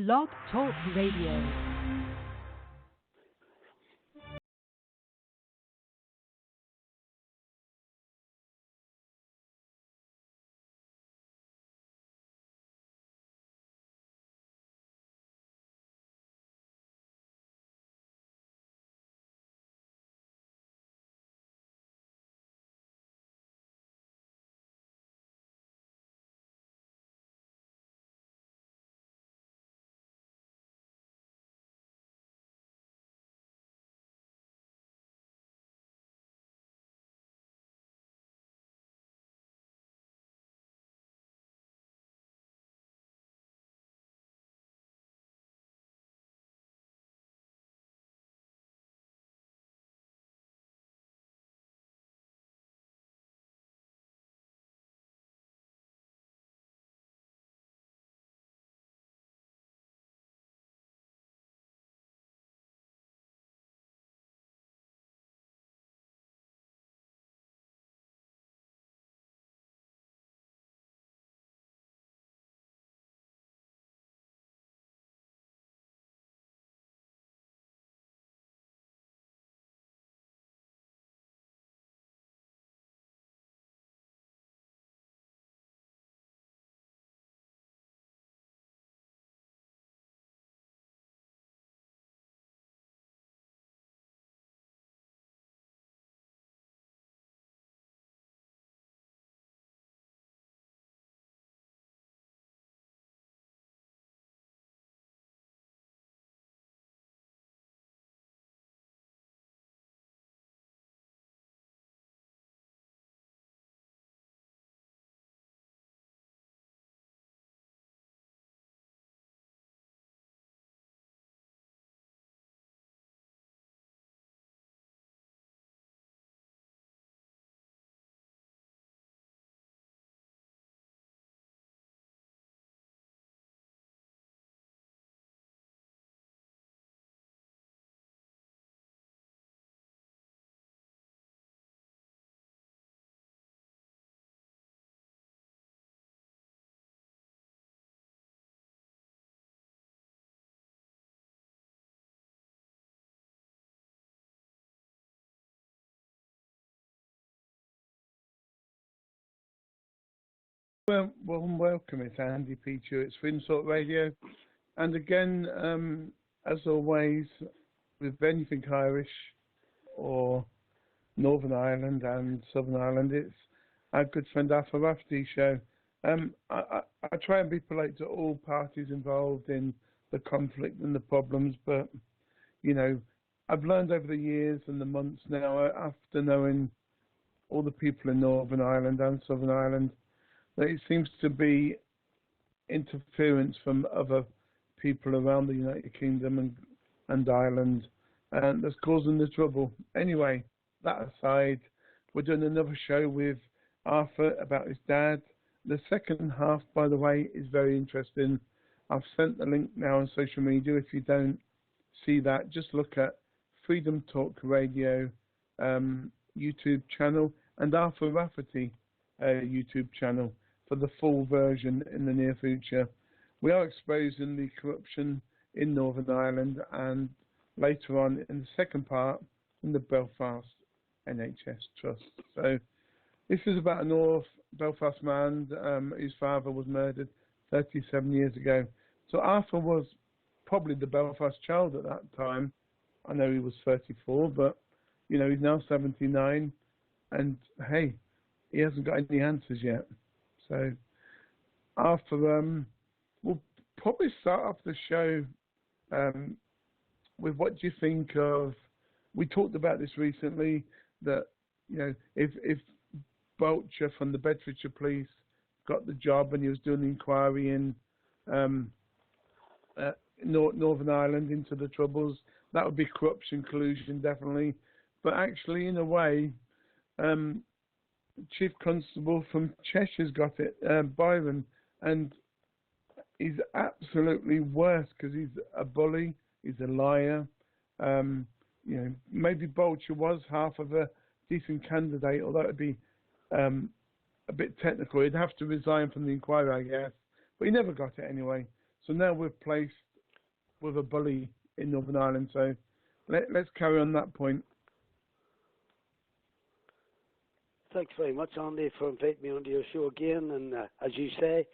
Blog Talk Radio. Well, welcome. It's Andy Peter. It's Swin Sort Radio. And again, as always, with anything Irish or Northern Ireland and Southern Ireland, it's our good friend Rafferty show. I try and be polite to all parties involved in the conflict and the problems, but, you know, I've learned over the years and the months now, after knowing all the people in Northern Ireland and Southern Ireland, that it seems to be interference from other people around the United Kingdom and Ireland, and that's causing the trouble. Anyway, that aside, we're doing another show with Arthur about his dad. The second half, by the way, is very interesting. I've sent the link now on social media. If you don't see that, just look at Freedom Talk Radio YouTube channel and Arthur Rafferty YouTube channel for the full version in the near future. We are exposing the corruption in Northern Ireland, and later on in the second part, in the Belfast NHS Trust. So this is about a North Belfast man whose father was murdered 37 years ago. So Arthur was probably the Belfast child at that time. I know he was 34, but you know, he's now 79, and hey, he hasn't got any answers yet. So Arthur, we'll probably start off the show with what do you think of, we talked about this recently, that, you know, if Boucher from the Bedfordshire Police got the job and he was doing the inquiry in Northern Ireland into the Troubles, that would be corruption, collusion, definitely. But actually, in a way, Chief Constable from Cheshire's got it, Byron, and he's absolutely worse because he's a bully, he's a liar. You know, maybe Boucher was half of a decent candidate, although it'd be a bit technical. He'd have to resign from the inquiry, I guess, but he never got it anyway. So now we've placed with a bully in Northern Ireland. So let's carry on that point. Thanks very much, Andy, for inviting me onto your show again. And as you say,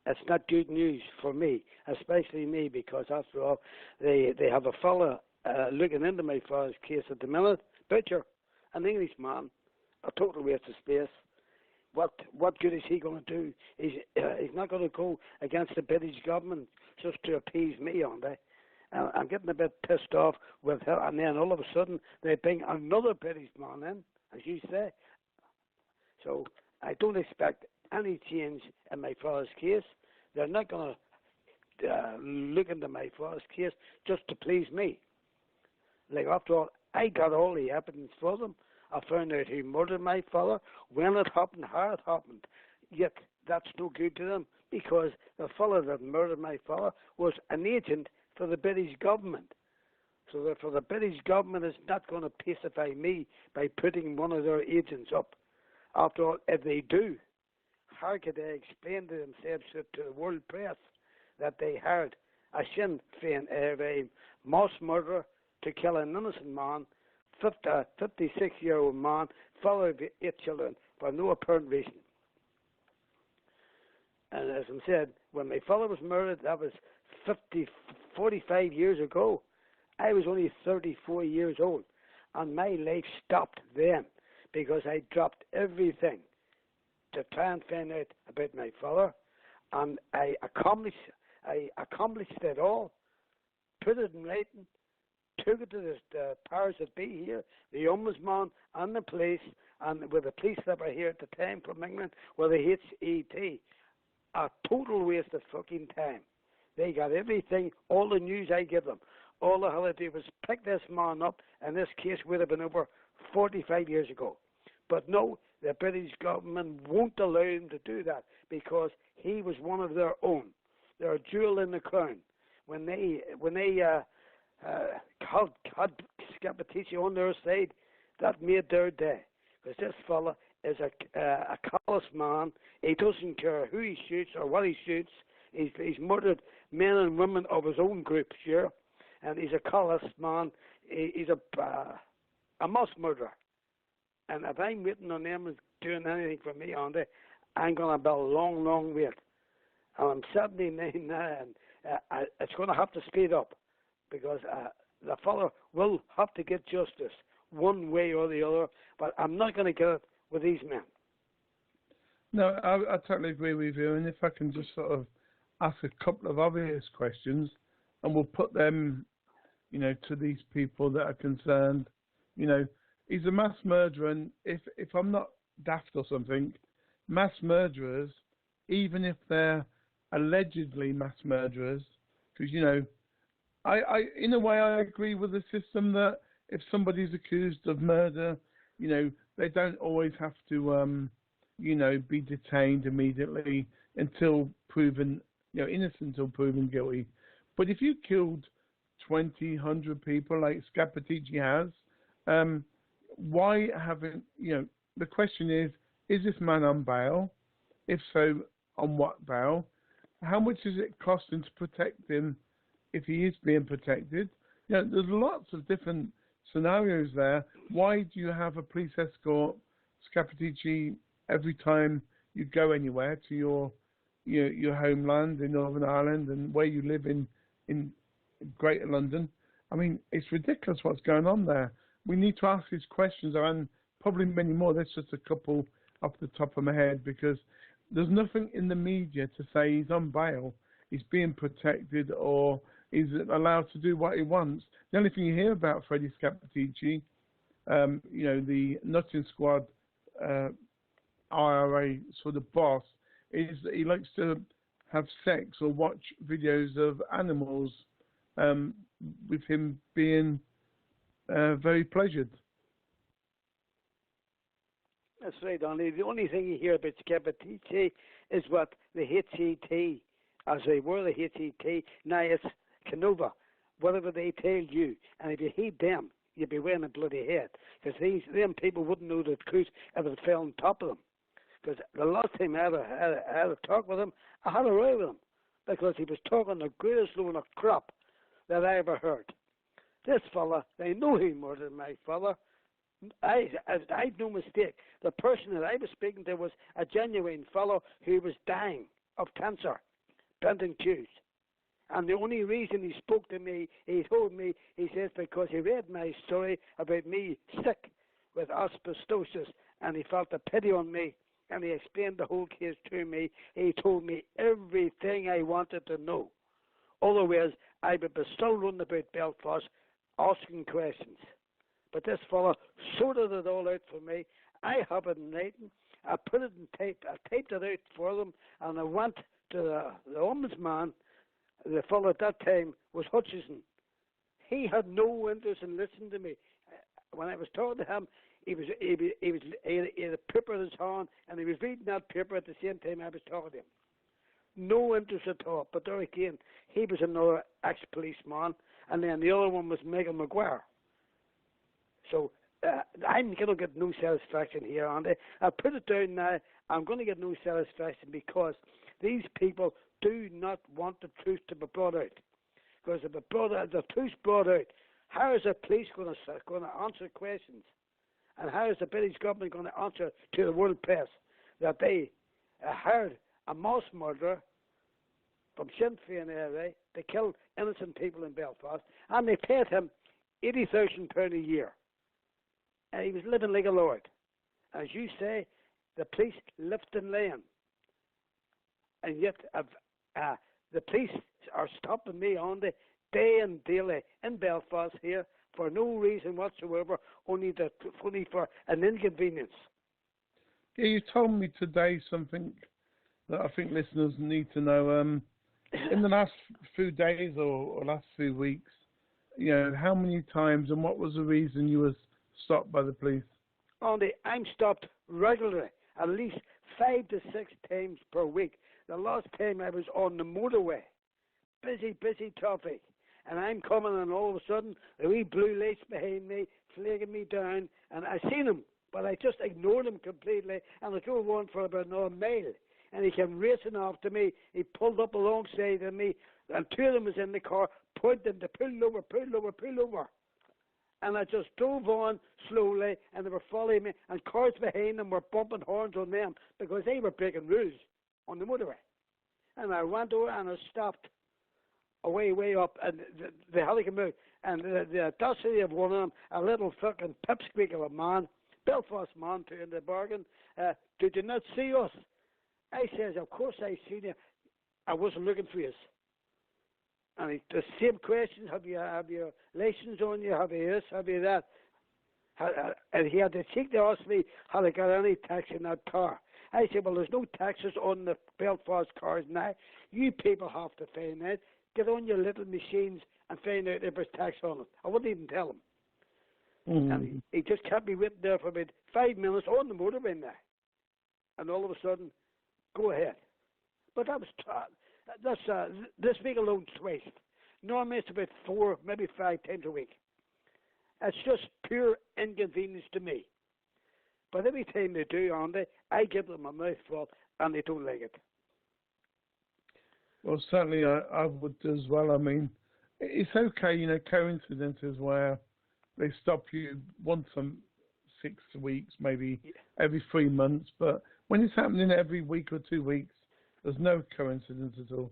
it's not good news for me, especially me, because after all, they have a fella looking into my father's case at the minute. Butcher, an Englishman, a total waste of space. What good is he going to do? He's not going to go against the British government just to appease me, Andy. I'm getting a bit pissed off with her, and then all of a sudden they bring another British man in, as you say. So I don't expect any change in my father's case. They're not going to look into my father's case just to please me. Like, after all, I got all the evidence for them. I found out who murdered my father, when it happened, how it happened. Yet that's no good to them, because the fellow that murdered my father was an agent for the British government. So therefore the British government is not going to pacify me by putting one of their agents up. After all, if they do, how could they explain to themselves to the world press that they hired a Sinn Féin mass murderer to kill an innocent man, 56-year-old man, father of 8 children, for no apparent reason? And as I said, when my father was murdered, that was 45 years ago. I was only 34 years old, and my life stopped then, because I dropped everything to try and find out about my father, and I accomplished it all, put it in writing, took it to the powers that be here, the ombudsman and the police, and with the police that were here at the time from England, were the HET. A total waste of fucking time. They got everything, all the news I give them. All the hell they did was pick this man up, and this case would have been over 45 years ago. But no, the British government won't allow him to do that, because he was one of their own. They're a jewel in the crown. When they had Scappaticci on their side, that made their day. Because this fella is a callous man. He doesn't care who he shoots or what he shoots. He's murdered men and women of his own group, sure. And he's a callous man. He's a mass murderer. And if I'm waiting on them doing anything for me, Andy, I'm going to be a long, long wait. And I'm 79 now, and it's going to have to speed up, because the fellow will have to get justice one way or the other, but I'm not going to get it with these men. No, I totally agree with you, and if I can just sort of ask a couple of obvious questions, and we'll put them, to these people that are concerned. He's a mass murderer, and if I'm not daft or something, mass murderers, even if they're allegedly mass murderers, because, I in a way I agree with the system that if somebody's accused of murder, they don't always have to, be detained immediately until proven, innocent or proven guilty. But if you killed 20, 100 people like Scappaticci has, why haven't, the question is this man on bail? If so, on what bail? How much is it costing to protect him if he is being protected? There's lots of different scenarios there. Why do you have a police escort, Scappaticci, every time you go anywhere to your homeland in Northern Ireland and where you live in Greater London? I mean, it's ridiculous what's going on there. We need to ask these questions, and probably many more. That's just a couple off the top of my head, because there's nothing in the media to say he's on bail, he's being protected, or he's allowed to do what he wants. The only thing you hear about Freddie Scappaticci, the Nutting Squad IRA sort of boss, is that he likes to have sex or watch videos of animals, with him being very pleasured. That's right, Donnie. The only thing you hear about Scappaticci is what the HET, as they were the HET, now it's Canova, whatever they tell you. And if you heed them, you'd be wearing a bloody head. Because them people wouldn't know the truth if it fell on top of them. Because the last time I had a talk with him, I had a row with him. Because he was talking the greatest load of crap that I ever heard. This fella, they know he murdered my father. I'd no mistake. The person that I was speaking to was a genuine fellow who was dying of cancer, Brendan Hughes. And the only reason he spoke to me, he told me, he says, because he read my story about me sick with asbestosis, and he felt a pity on me, and he explained the whole case to me. He told me everything I wanted to know. Otherwise, I would be still running about Belfast asking questions. But this fellow sorted it all out for me. I have it in writing. I put it in tape. I taped it out for them, and I went to the ombudsman. The fellow at that time was Hutchison. He had no interest in listening to me. When I was talking to him, he had a paper in his hand, and he was reading that paper at the same time I was talking to him. No interest at all. But there again, he was another ex-policeman, and then the other one was Michael Maguire. So I'm going to get no satisfaction here, Andy. I put it down now. I'm going to get no satisfaction because these people do not want the truth to be brought out. Because if the truth's brought out, how is the police going to answer questions? And how is the British government going to answer to the world press that they hired a mass murderer from Sinn Féin area to kill innocent people in Belfast, and they paid him £80,000 a year? And he was living like a lord. As you say, the police left him laying. And yet the police are stopping me on the day and daily in Belfast here for no reason whatsoever, only for an inconvenience. Yeah, you told me today something that I think listeners need to know. In the last few days or last few weeks, you know, how many times and what was the reason you were stopped by the police? Andy, I'm stopped regularly, at least 5 to 6 times per week. The last time I was on the motorway, busy traffic, and I'm coming, and all of a sudden, the wee blue lights behind me, flagging me down, and I seen him, but I just ignored him completely, and I drove on for about another mile, and he came racing after me. He pulled up alongside of me, and 2 of them was in the car, pointing to pull over. And I just drove on slowly, and they were following me, and cars behind them were bumping horns on them because they were breaking rules on the motorway. And I went over and I stopped way up, and they had to come out. And the audacity of one of them, a little fucking pipsqueak of a man, Belfast man too in the bargain, did you not see us? I says, of course I seen you. I wasn't looking for you. And the same questions, have you license on you, have you this, have you that? And he had the cheek to ask me, had I got any tax in that car? I said, well, there's no taxes on the Belfast cars now. You people have to find out. Get on your little machines and find out if there's tax on it. I wouldn't even tell him. Mm-hmm. And he just kept me waiting there for about 5 minutes on the motorway now. And all of a sudden, go ahead. But that was this week alone twice. Normally it's about 4, maybe 5 times a week. It's just pure inconvenience to me. But every time they do, Andy, I give them a mouthful and they don't like it. Well, certainly I would as well. I mean, it's okay, you know, coincidences where they stop you once a 6 weeks, maybe every 3 months. But when it's happening every week or 2 weeks, there's no coincidence at all.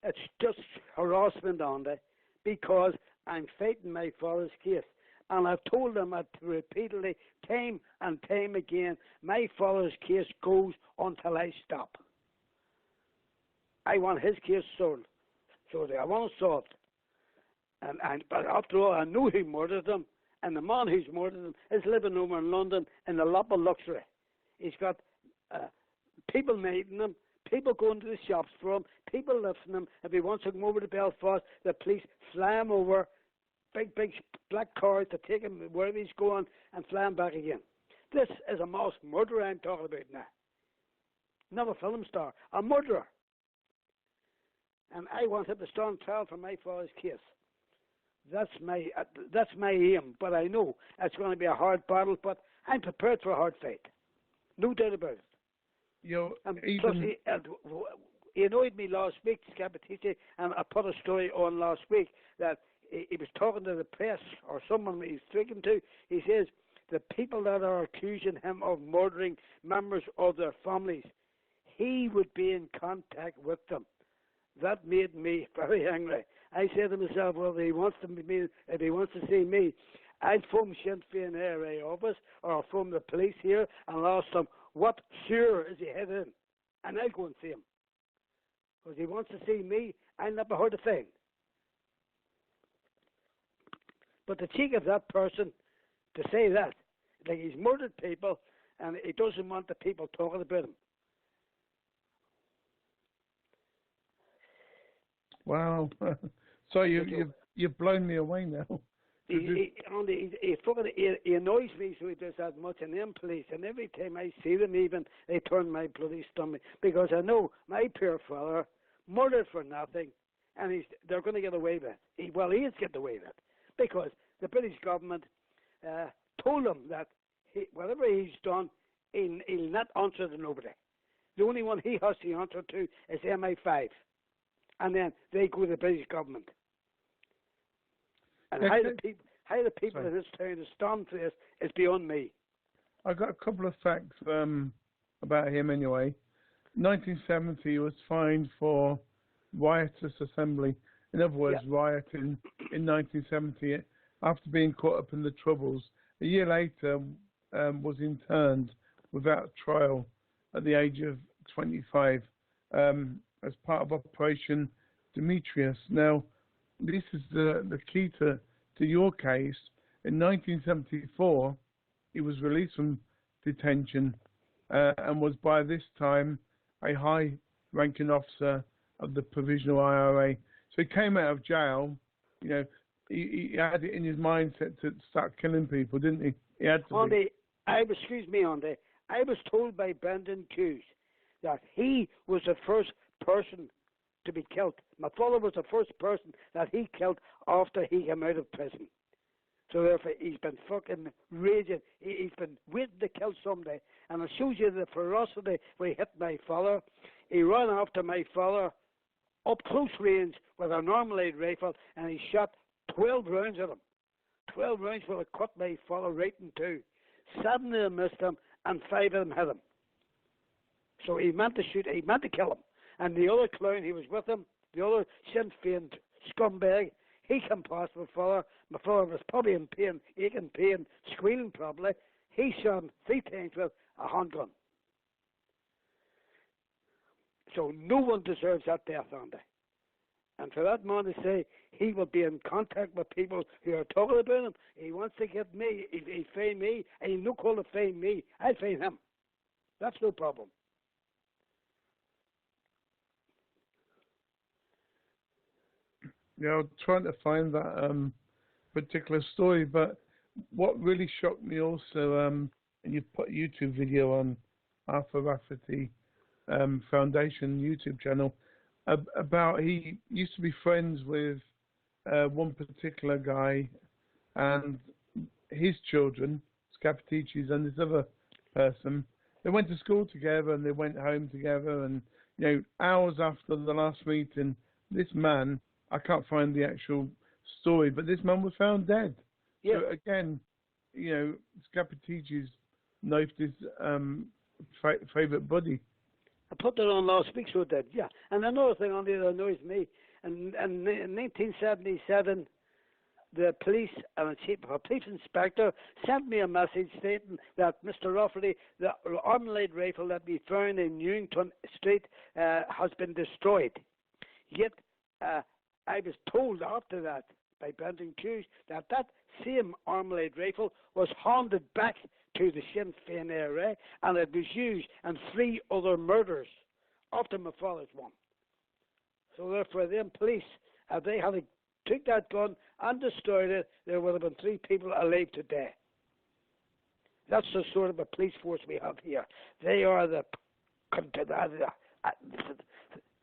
It's just harassment, Andy, because I'm fighting my father's case. And I've told them repeatedly, time and time again, my father's case goes until I stop. I want his case solved. So I want it solved. But after all, I know who murdered him. And the man who's murdered him is living over in London in a lap of luxury. He's got people meeting him, people going to the shops for him, people lifting him. If he wants to come over to Belfast, the police fly him over, big black cars to take him wherever he's going and fly him back again. This is a mass murderer I'm talking about now. Not a film star, a murderer. And I want him to stand trial for my father's case. That's my aim, but I know it's going to be a hard battle, but I'm prepared for a hard fight. No doubt about it. Plus, he annoyed me last week, Scapatiti, and I put a story on last week that he was talking to the press or someone he's speaking to. He says the people that are accusing him of murdering members of their families, he would be in contact with them. That made me very angry. I said to myself, well, if he wants to see me, I'd phone Sinn Féin area office or I'll phone the police here and ask them what sewer is he headed in, and I'll go and see him. Because he wants to see me, I'll never heard a thing. But the cheek of that person to say that, like he's murdered people and he doesn't want the people talking about him. Wow. So you've blown me away now. He annoys me, so he does that much. And them police, and every time I see them, even they turn my bloody stomach because I know my poor fella murdered for nothing, and they're going to get away with it. He is getting away with it because the British government told him that whatever he's done, he'll not answer to nobody. The only one he has to answer to is MI5, and then they go to the British government. And how the people in this town stand for this is beyond me. I got a couple of facts about him anyway. 1970, he was fined for riotous assembly. In other words, rioting in 1970 after being caught up in the Troubles. A year later, was interned without trial at the age of 25 as part of Operation Demetrius. Now, this is the key to your case. In 1974, he was released from detention and was by this time a high-ranking officer of the Provisional IRA. So he came out of jail. You know, he had it in his mindset to start killing people, didn't he? He had to. Andy, I was told by Brendan Hughes that he was the first person to be killed. My father was the first person that he killed after he came out of prison. So therefore, he's been fucking raging. He's been waiting to kill somebody. And it shows you the ferocity where he hit my father. He ran after my father up close range with a Armalite rifle, and he shot 12 rounds at him. 12 rounds would have cut my father right in two. 7 of them missed him, and 5 of them hit him. So he meant to shoot, he meant to kill him. And the other clown, he was with him, the other Sinn Féin scumbag, he came past my father. My father was probably in pain, aching pain, squealing probably. He shot him 3 times with a handgun. So no one deserves that death, Andy. And for that man to say he will be in contact with people who are talking about him, he wants to get me, he find me, and he'll no call to find me, I'll find him. That's no problem. Yeah, I was trying to find that particular story, but what really shocked me also, and you've put a YouTube video on Arthur Rafferty Foundation YouTube channel, about he used to be friends with one particular guy and his children, Scapatici's, and this other person. They went to school together and they went home together, and you know, hours after the last meeting, this man, I can't find the actual story, but this man was found dead. Yeah. So again, you know, Scapatici's knifed his favourite buddy. I put that on last week, so did, yeah. And another thing on there that annoys me, in 1977, the police and a police inspector sent me a message stating that Mr. Rafferty, the Armalite rifle that we found in Newington Street, has been destroyed. Yet, I was told after that by Brendan Hughes that same Armalite rifle was handed back to the Sinn Féin area, and it was used in 3 other murders after my father's one. So therefore, them police, if they had took that gun and destroyed it, there would have been 3 people alive today. That's the sort of a police force we have here. They are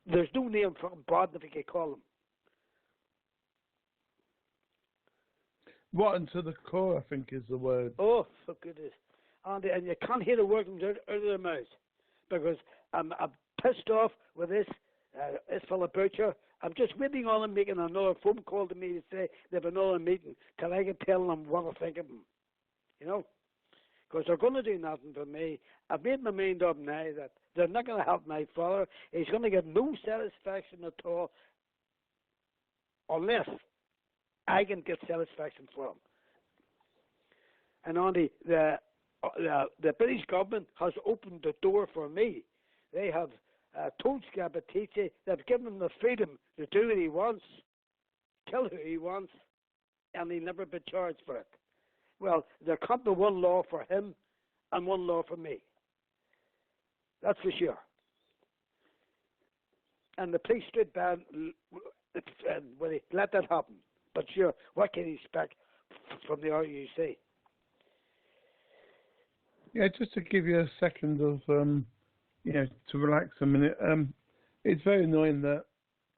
there's no name for them, bad if you can call them. Rotten to the core, I think, is the word. Oh, for goodness. And you can't hear the words out of their mouths, because I'm pissed off with this It's full of butcher. I'm just waiting on them making another phone call to me to say they have another meeting till I can tell them what I think of them. You know? Because they're going to do nothing for me. I've made my mind up now that they're not going to help my father. He's going to get no satisfaction at all unless I can get satisfaction for him. And only the British government has opened the door for me. They have told Scappaticci they've given him the freedom to do what he wants, kill who he wants, and he'll never be charged for it. Well, there can't be one law for him and one law for me. That's for sure. And the police stood by and let that happen. But sure, what can you expect from the RUC? Yeah, just to give you a second of, to relax a minute. It's very annoying that,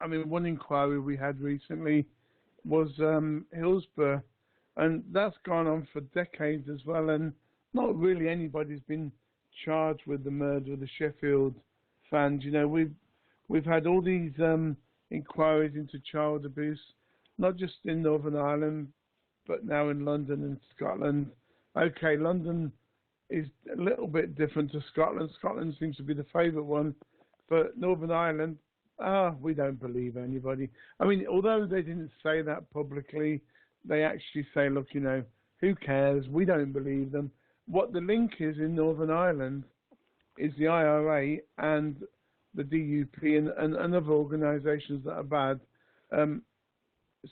one inquiry we had recently was Hillsborough, and that's gone on for decades as well, and not really anybody's been charged with the murder of the Sheffield fans. We've had all these inquiries into child abuse, not just in Northern Ireland, but now in London and Scotland. Okay, London is a little bit different to Scotland. Scotland seems to be the favourite one, but Northern Ireland, we don't believe anybody. Although they didn't say that publicly, they actually say, look, who cares? We don't believe them. What the link is in Northern Ireland is the IRA and the DUP and other organisations that are bad,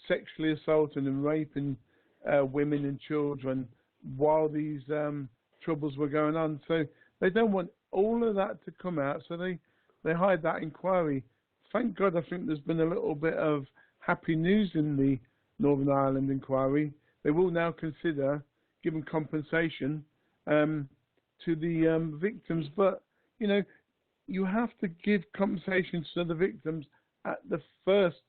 sexually assaulting and raping women and children while these troubles were going on. So they don't want all of that to come out, so they hide that inquiry. Thank God, I think there's been a little bit of happy news in the Northern Ireland inquiry. They will now consider giving compensation to the victims, but you have to give compensation to the victims at the first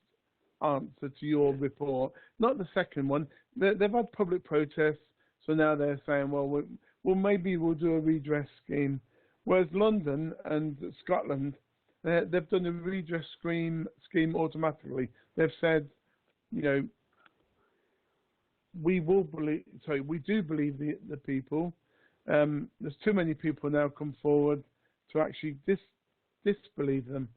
answer to your report, not the second one. They've had public protests, so now they're saying, well, maybe we'll do a redress scheme. Whereas London and Scotland, they've done a redress scheme automatically. They've said, we do believe the people. There's too many people now come forward to actually disbelieve them.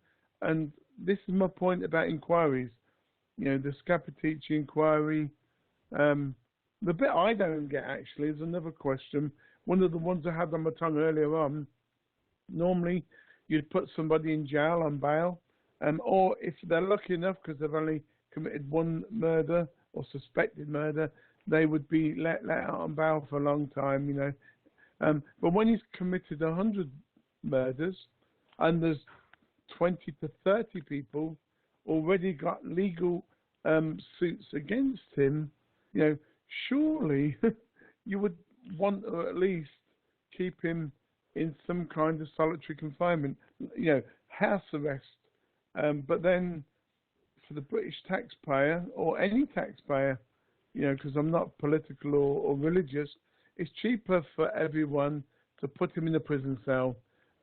And this is my point about inquiries. The Scappaticci inquiry. The bit I don't get, actually, is another question. One of the ones I had on my tongue earlier on, normally you'd put somebody in jail on bail, or if they're lucky enough, because they've only committed one murder or suspected murder, they would be let out on bail for a long time, But when he's committed 100 murders and there's 20 to 30 people already got legal suits against him, surely you would want to at least keep him in some kind of solitary confinement, house arrest. But then for the British taxpayer or any taxpayer, because I'm not political or religious, it's cheaper for everyone to put him in a prison cell.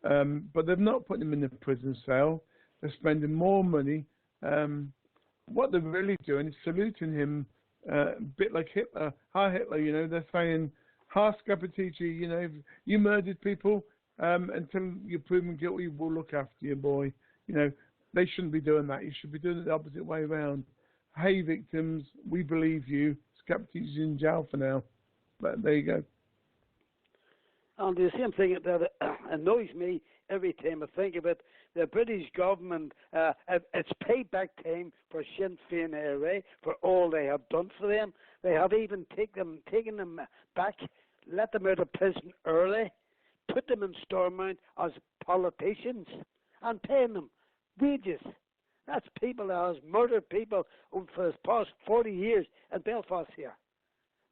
But they've not put him in a prison cell. They're spending more money. What they're really doing is saluting him, a bit like Hitler. Hi, Hitler, they're saying, hi, Scappaticci, you murdered people. Until you're proven guilty, we'll look after you, boy. They shouldn't be doing that. You should be doing it the opposite way around. Hey, victims, we believe you. Scappaticci's in jail for now. But there you go. And the same thing that annoys me every time I think of it, the British government, it's payback time for Sinn Féin IRA for all they have done for them. They have even taken them back, let them out of prison early, put them in Stormont as politicians, and paying them wages. That's people that has murdered people for the past 40 years in Belfast here.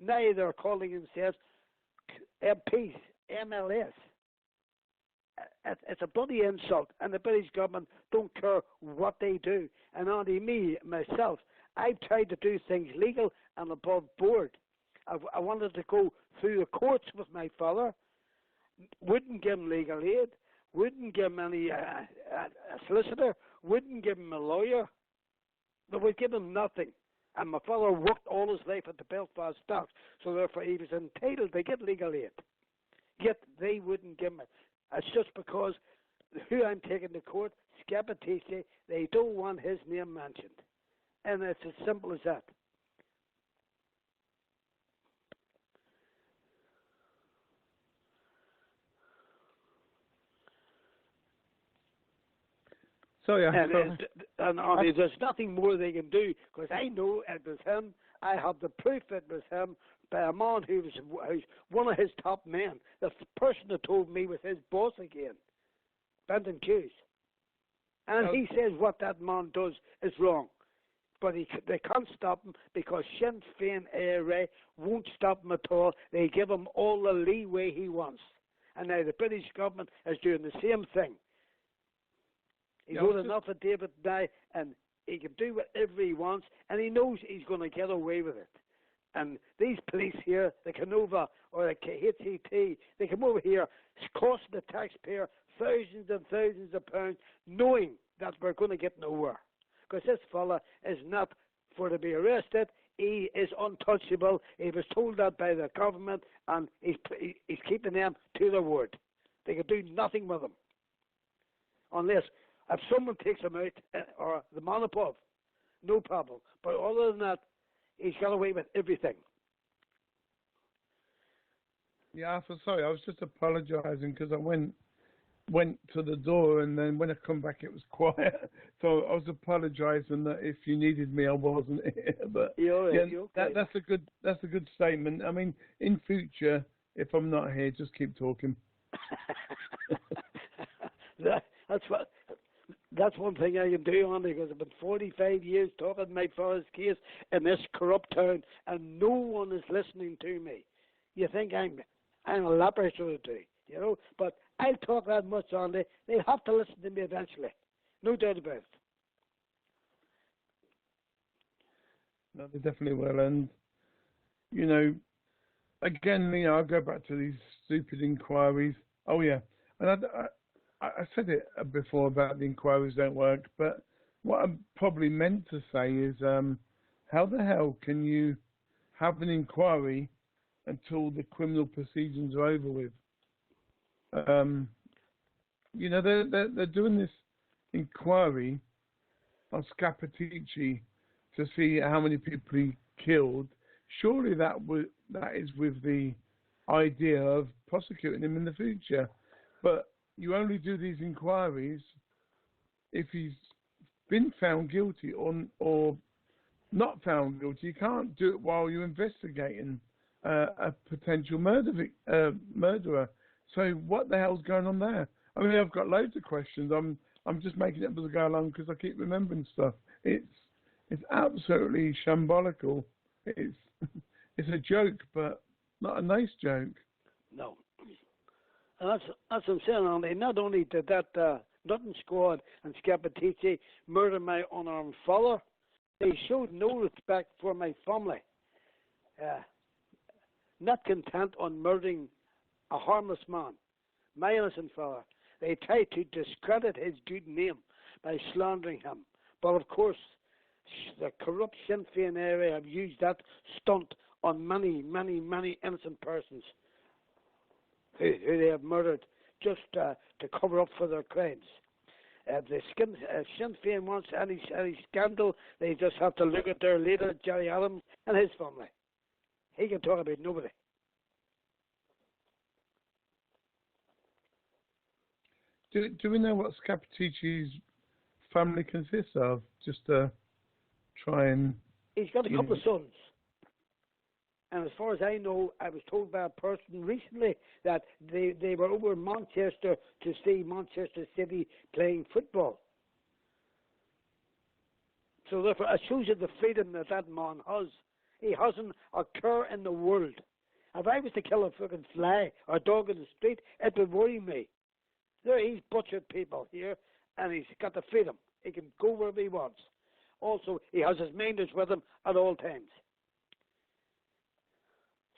Now they're calling themselves MPs, MLS. It's a bloody insult, and the British government don't care what they do. And only myself, I've tried to do things legal and above board. I wanted to go through the courts with my father, wouldn't give him legal aid, wouldn't give him any a solicitor, wouldn't give him a lawyer. They would give him nothing. And my father worked all his life at the Belfast Docks, so therefore he was entitled to get legal aid. Yet they wouldn't give him it. It's just because who I'm taking to court, Scapatese, they don't want his name mentioned. And it's as simple as that. Sorry, and there's nothing more they can do, because I know it was him. I have the proof it was him by a man who's one of his top men. The person that told me was his boss again, Benton Hughes. And he says what that man does is wrong. But they can't stop him because Sinn Féin ARA won't stop him at all. They give him all the leeway he wants. And now the British government is doing the same thing. He's got an affidavit now, and he can do whatever he wants, and he knows he's going to get away with it. And these police here, the Canova or the HCT, they come over here, costing the taxpayer thousands and thousands of pounds, knowing that we're going to get nowhere. Because this fella is not for to be arrested. He is untouchable. He was told that by the government, and he's keeping them to their word. They can do nothing with him. Unless if someone takes him out, or the man above, no problem. But other than that, he's got away with everything. Yeah, sorry, I was just apologising because I went to the door, and then when I come back it was quiet. So I was apologising that if you needed me I wasn't here. But you're okay. That's a good statement. I mean, in future, if I'm not here, just keep talking. That's one thing I can do, Andy, because I've been 45 years talking my father's case in this corrupt town, and no one is listening to me. You think I'm a laboratory, you know? But I'll talk that much, Andy. They'll have to listen to me eventually. No doubt about it. No, they definitely will. And, you know, again, you know, I'll go back to these stupid inquiries. Oh, yeah. And I said it before about the inquiries don't work, but what I probably meant to say is how the hell can you have an inquiry until the criminal proceedings are over with? You know, they're doing this inquiry on Scapatese to see how many people he killed. Surely that is with the idea of prosecuting him in the future. But you only do these inquiries if he's been found guilty or not found guilty. You can't do it while you're investigating a potential murderer. So what the hell's going on there? I mean, I've got loads of questions. I'm just making it up as I go along because I keep remembering stuff. It's absolutely shambolical. It's a joke, but not a nice joke. No. And that's what I'm saying, Andy. Not only did that Nothing Squad and Scapatese murder my unarmed father, they showed no respect for my family. Not content on murdering a harmless man, my innocent father, they tried to discredit his good name by slandering him. But of course, the corrupt Sinn Féin area have used that stunt on many, many, many innocent persons who they have murdered just to cover up for their crimes. If Sinn Féin wants any scandal, they just have to look at their leader, Gerry and his family. He can talk about nobody. Do we know what Scapatice's family consists of? Just to try and... He's got a couple of sons. And as far as I know, I was told by a person recently that they were over in Manchester to see Manchester City playing football. So therefore, it shows you the freedom that man has. He hasn't a care in the world. If I was to kill a fucking fly or a dog in the street, it would worry me. There, he's butchered people here, and he's got the freedom. He can go wherever he wants. Also, he has his minders with him at all times.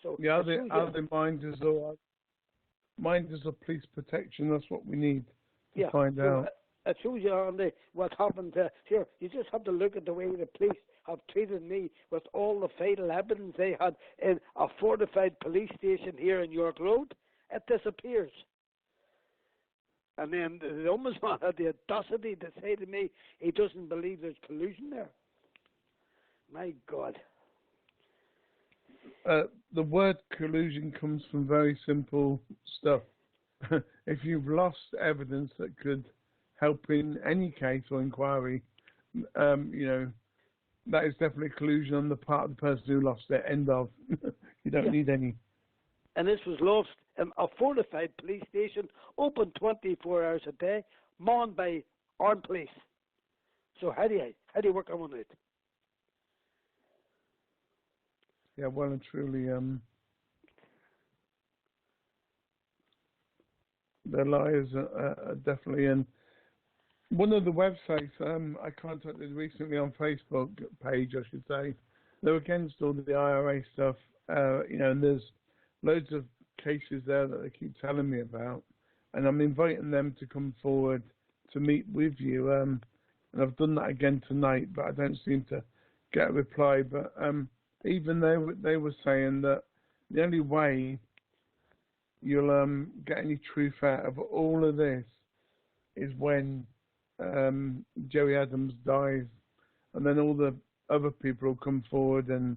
So yeah, are the minders or police protection? That's what we need to find out. It shows you on the what happened. Here, you just have to look at the way the police have treated me with all the fatal evidence they had in a fortified police station here in York Road. It disappears. And then the ombudsman had the audacity to say to me he doesn't believe there's collusion there. My God. The word collusion comes from very simple stuff. If you've lost evidence that could help in any case or inquiry, that is definitely collusion on the part of the person who lost it. End of. You don't need any. And this was lost in a fortified police station, open 24 hours a day, manned by armed police. So how do you work on it? Yeah, well and truly, the liars are definitely in. One of the websites I contacted recently on Facebook page, I should say, they're against all the IRA stuff, and there's loads of cases there that they keep telling me about, and I'm inviting them to come forward to meet with you, and I've done that again tonight, but I don't seem to get a reply. But even they were saying that the only way you'll get any truth out of all of this is when Gerry Adams dies, and then all the other people will come forward, and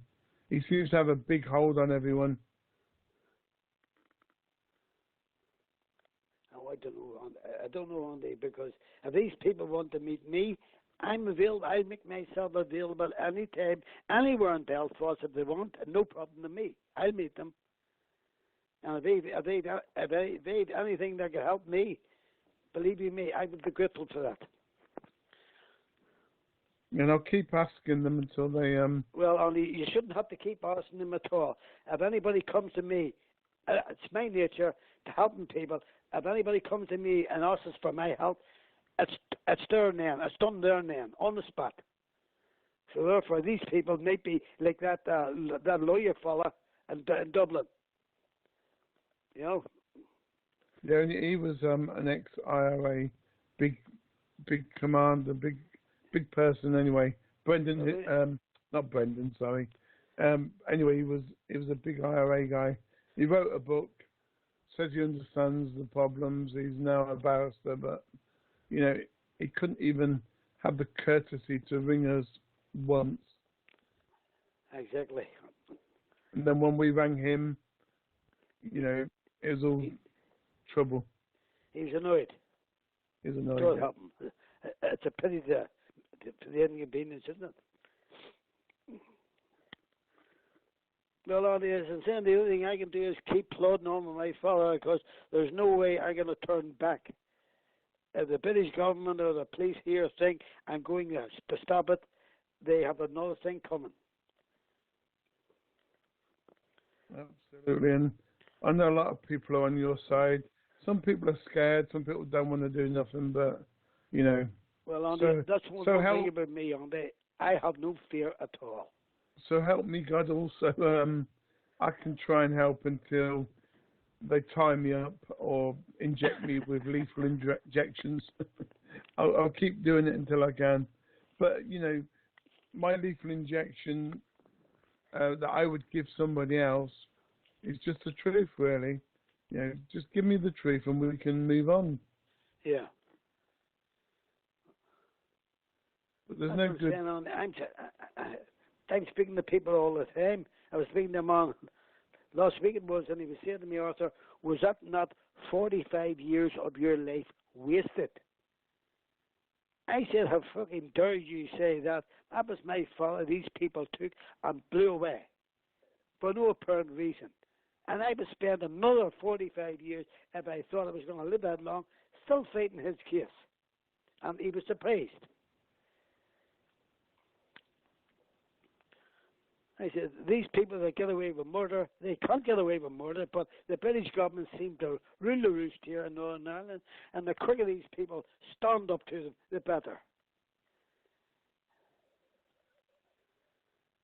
he seems to have a big hold on everyone. I don't know, Andy, because if these people want to meet me, I'm available. I'll make myself available anytime, anywhere in Belfast if they want. No problem to me. I'll meet them. And if they anything that can help me, believe you me, I would be grateful for that. And I'll keep asking them until they Well, Andy, you shouldn't have to keep asking them at all. If anybody comes to me, it's my nature to helping people. If anybody comes to me and asks for my help, it's there then. It's done there and then, on the spot. So therefore, these people might be like that lawyer fella in Dublin. You know. Yeah, he was an ex-IRA, big commander, big person anyway. Brendan, not Brendan, sorry. Anyway, he was a big IRA guy. He wrote a book, says he understands the problems. He's now a barrister, but he couldn't even have the courtesy to ring us once. Exactly. And then when we rang him, it was all trouble. He was annoyed. He was annoyed. It happened. It's a pity for the inconvenience, isn't it? Well, Andy, as I'm saying, the only thing I can do is keep plodding on with my father, because there's no way I'm going to turn back. If the British government or the police here think I'm going to stop it, they have another thing coming. Absolutely, and I know a lot of people are on your side. Some people are scared, some people don't want to do nothing, but, Well, Andy, that's one thing about me, Andy. I have no fear at all. So help me God also, I can try and help until they tie me up or inject me with lethal injections. I'll keep doing it until I can. But, my lethal injection that I would give somebody else is just the truth, really. Just give me the truth and we can move on. Yeah. But there's no good... I'm speaking to people all the time. I was speaking to a man last week, and he was saying to me, Arthur, was that not 45 years of your life wasted? I said, how fucking dare you say that? That was my fault. These people took and blew away for no apparent reason. And I would spend another 45 years, if I thought I was going to live that long, still fighting his case. And he was surprised. I said, these people that get away with murder, they can't get away with murder, but the British government seem to rule the roost here in Northern Ireland, and the quicker these people stand up to them, the better.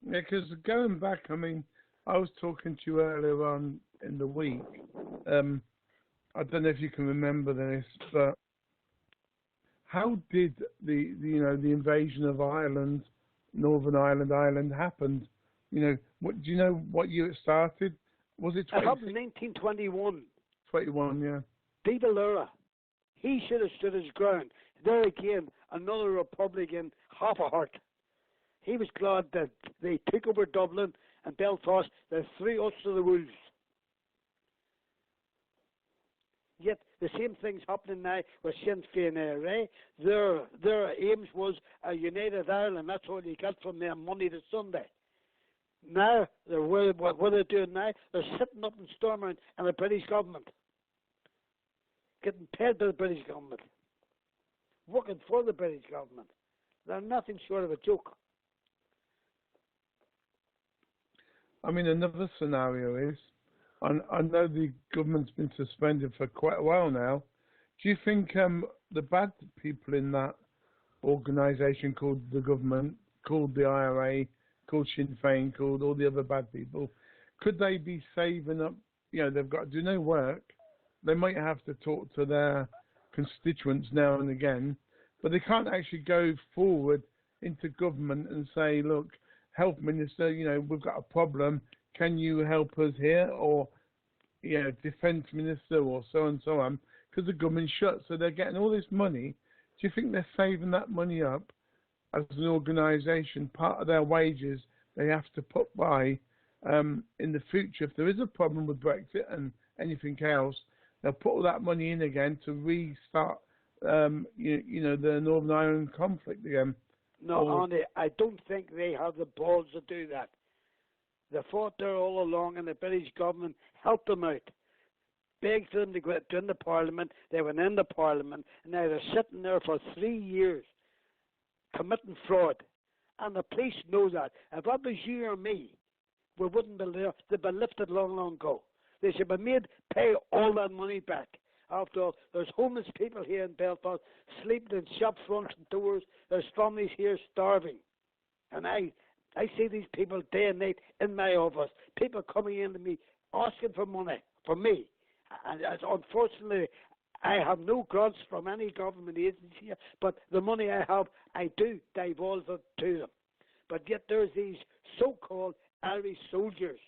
Yeah, because going back, I was talking to you earlier on in the week. I don't know if you can remember this, but how did the invasion of Ireland, Northern Ireland happened? What do you know? What year it started? Was it? It happened in 1921. 21, yeah. De Valera, he should have stood his ground. There again, another Republican, half a heart. He was glad that they took over Dublin and Belfast. They threw us to the wolves. Yet the same thing's happening now with Sinn Féin ARA. Their aims was a united Ireland. That's all you get from their Monday to Sunday. Now, what they're doing now, they're sitting up in Stormont and the British government, getting paid by the British government, working for the British government. They're nothing short of a joke. I mean, another scenario is, I know the government's been suspended for quite a while now. Do you think the bad people in that organisation called the government, called the IRA, called Sinn Féin, called all the other bad people, could they be saving up? They've got to do no work. They might have to talk to their constituents now and again, but they can't actually go forward into government and say, look, Health Minister, we've got a problem. Can you help us here? Or, Defence Minister or so and so on, because the government's shut. So they're getting all this money. Do you think they're saving that money up as an organisation? Part of their wages they have to put by in the future. If there is a problem with Brexit and anything else, they'll put all that money in again to restart, the Northern Ireland conflict again. No, Andy, I don't think they have the balls to do that. They fought there all along, and the British government helped them out, begged them to go in the Parliament. They went in the Parliament, and now they're sitting there for 3 years committing fraud. And the police know that. If that was you or me, we wouldn't be there. They'd be lifted long, long ago. They should be made pay all that money back. After all, there's homeless people here in Belfast sleeping in shop fronts and doors. There's families here starving. And I see these people day and night in my office. People coming in to me asking for money for me. And unfortunately, I have no grants from any government agency here, but the money I have, I do divulge it to them. But yet there's these so-called Irish soldiers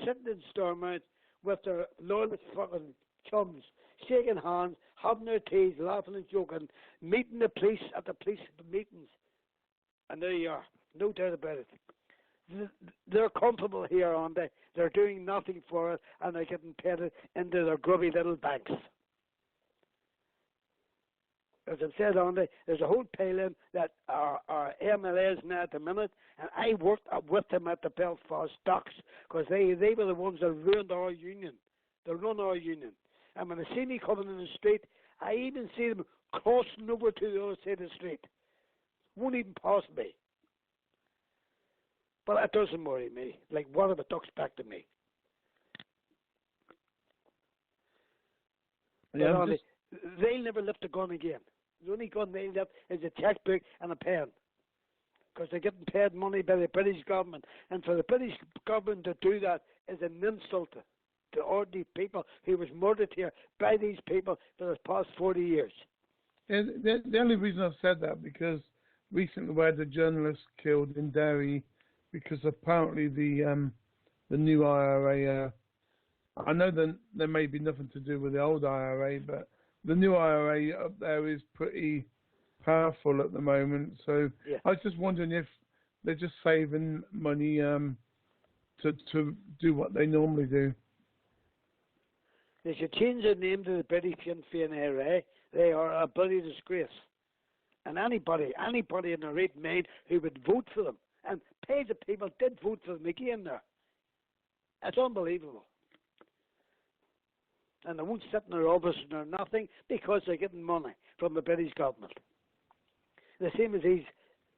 sitting in Stormont with their loyalist fucking chums, shaking hands, having their teas, laughing and joking, meeting the police at the police meetings. And there you are, no doubt about it. They're comfortable here, aren't they? They're doing nothing for it, and they're getting paid into their grubby little banks. As I've said, Andy, there's a whole pile-in that are MLAs now at the minute, and I worked with them at the Belfast docks because they were the ones that ruined our union. They run our union. And when they see me coming in the street, I even see them crossing over to the other side of the street. Won't even pass me. But that doesn't worry me. Like, what if it ducks back to me? Yeah, Andy, they'll never lift a gun again. The only gun they'll lift is a checkbook and a pen. Because they're getting paid money by the British government. And for the British government to do that is an insult to ordinary people who was murdered here by these people for the past 40 years. Yeah, the only reason I've said that, because recently we had a journalist killed in Gerry because apparently the new IRA, I know that there may be nothing to do with the old IRA, but the new IRA up there is pretty powerful at the moment. So yeah. I was just wondering if they're just saving money to do what they normally do. They should change their name to the British Sinn Féin ARA. They are a bloody disgrace. And anybody in their right mind who would vote for them, and paid of people did vote for them again there. It's unbelievable. And they won't sit in their office or nothing because they're getting money from the British government. The same as these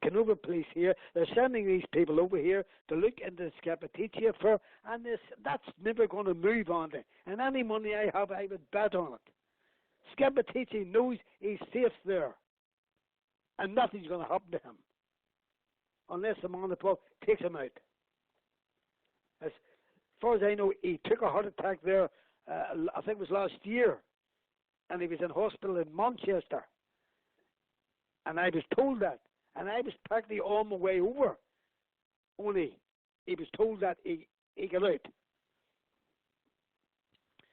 Canova police here, they're sending these people over here to look into the Scappaticci affair, and that's never going to move on there. And any money I have, I would bet on it. Scappaticci knows he's safe there, and nothing's going to happen to him unless the man above takes him out. As far as I know, he took a heart attack there, I think it was last year, and he was in hospital in Manchester. And I was told that. And I was practically on my way over. Only he was told that he got out.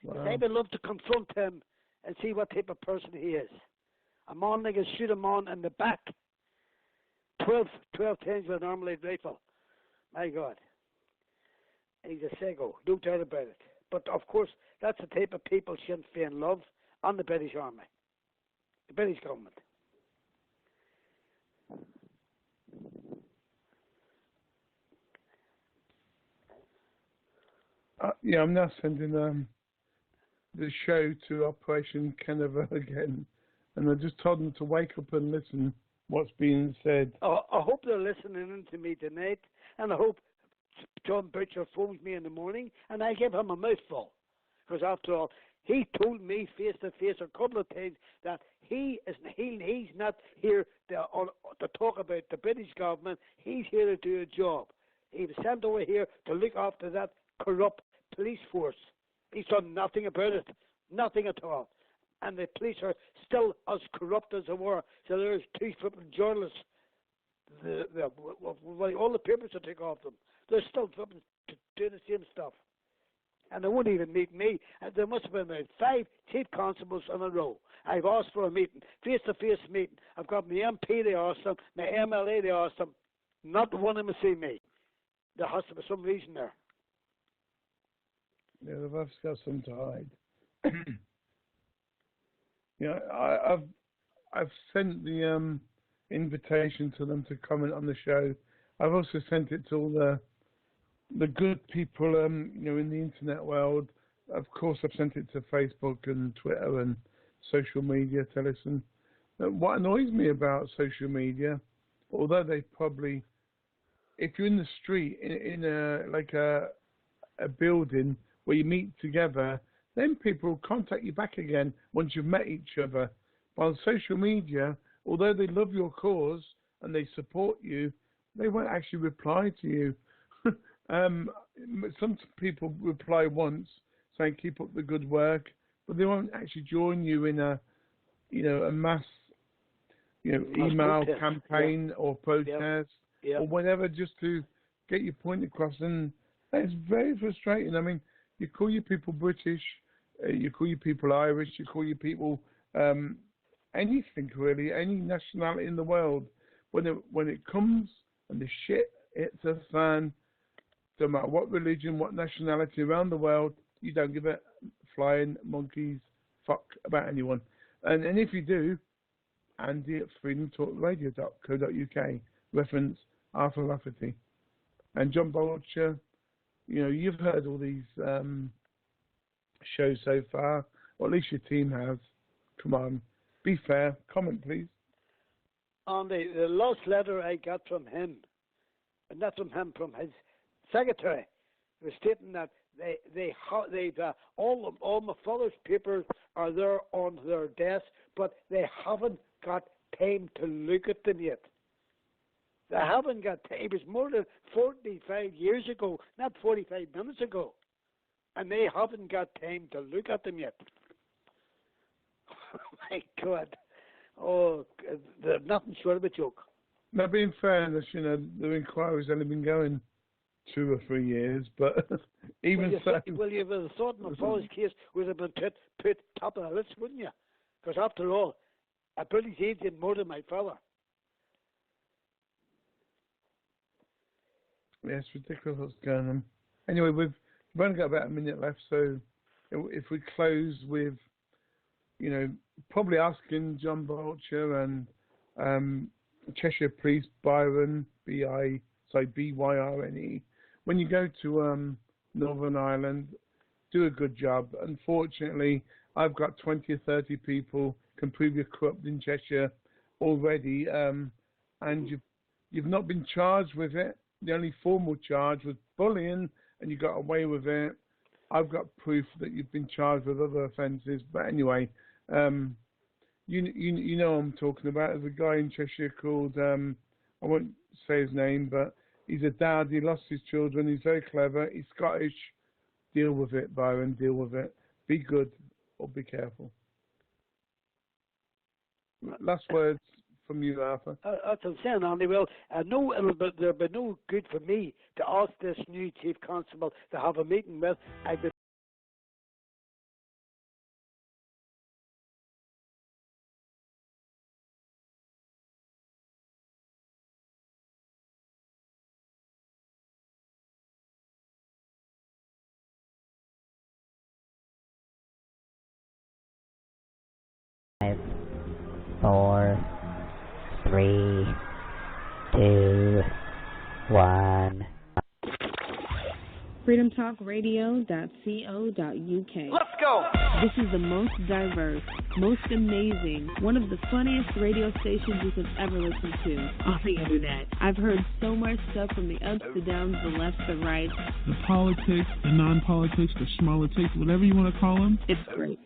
Wow. I would love to confront him and see what type of person he is. A man that can shoot a man in the back 12 times with an armalite rifle. My God. He's a sicko, no doubt about it. But of course, that's the type of people Sinn Féin love on the British Army, the British government. Yeah, I'm now sending the show to Operation Canova again, and I just told them to wake up and listen what's being said. I hope they're listening in to me tonight, and I hope John Butcher phones me in the morning, and I give him a mouthful, because after all, he told me face to face a couple of times that he's not here to talk about the British government. He's here to do a job. He was sent over here to look after that corrupt police force. He's done nothing about it, nothing at all. And the police are still as corrupt as they were. So there's two flipping journalists. All the papers that take off them, they're still flipping to do the same stuff. And they won't even meet me. And there must have been about 5 chief constables in a row. I've asked for a meeting, face-to-face meeting. I've got my MP, they asked them, my MLA, they asked them. Not one of them see me. There has to be some reason there. Yeah, they've obviously got something to hide. Yeah, I've sent the invitation to them to comment on the show. I've also sent it to all the good people, in the internet world. Of course, I've sent it to Facebook and Twitter and social media to listen. What annoys me about social media, although they probably, if you're in the street in a building where you meet together, then people will contact you back again once you've met each other. But on social media, although they love your cause and they support you, they won't actually reply to you. Some people reply once saying keep up the good work, but they won't actually join you in a mass email campaign or protest or whatever, just to get your point across. And it's very frustrating. I mean, you call your people British, you call your people Irish, you call your people anything really, any nationality in the world. When it comes and the shit hits the fan, no matter what religion, what nationality around the world, you don't give a flying monkey's fuck about anyone. And if you do, Andy at freedomtalkradio.co.uk, reference Arthur Rafferty. And John Bolcher, you've heard all these shows so far, or at least your team has. Come on, be fair. Comment, please. On the last letter I got from him, and not from him, from his secretary, was stating that all my father's papers are there on their desk, but they haven't got time to look at them yet. They haven't got time. It was more than 45 years ago, not 45 minutes ago, and they haven't got time to look at them yet. My God. Oh, they're nothing short of a joke. Now, being fairness, the inquiry's only been going 2 or 3 years, but even so... Well, you would have thought my father's case would have been put top of the list, wouldn't you? Because after all, a British agent murdered my father. Yeah, it's ridiculous what's going on. Anyway, we've only got about a minute left, so if we close with, probably asking John Bolcher and Cheshire Police Byron, B-Y-R-N-E, when you go to Northern Ireland, do a good job. Unfortunately, I've got 20 or 30 people can prove you're corrupt in Cheshire already, and you've not been charged with it. The only formal charge was bullying, and you got away with it. I've got proof that you've been charged with other offences. But anyway, you know what I'm talking about. There's a guy in Cheshire called, I won't say his name, but he's a dad. He lost his children. He's very clever. He's Scottish. Deal with it, Byron. Deal with it. Be good or be careful. Last words from you, Arthur. That's what I'm saying, Andy. Well, there'll be no good for me to ask this new Chief Constable to have a meeting with. I've been Five, 4, 3, 2, 1. freedomtalkradio.co.uk. Let's go! This is the most diverse, most amazing, one of the funniest radio stations you could ever listen to on the internet. I've heard so much stuff from the ups, the downs, the lefts, the rights. The politics, the non-politics, the schmolitics, whatever you want to call them. It's great.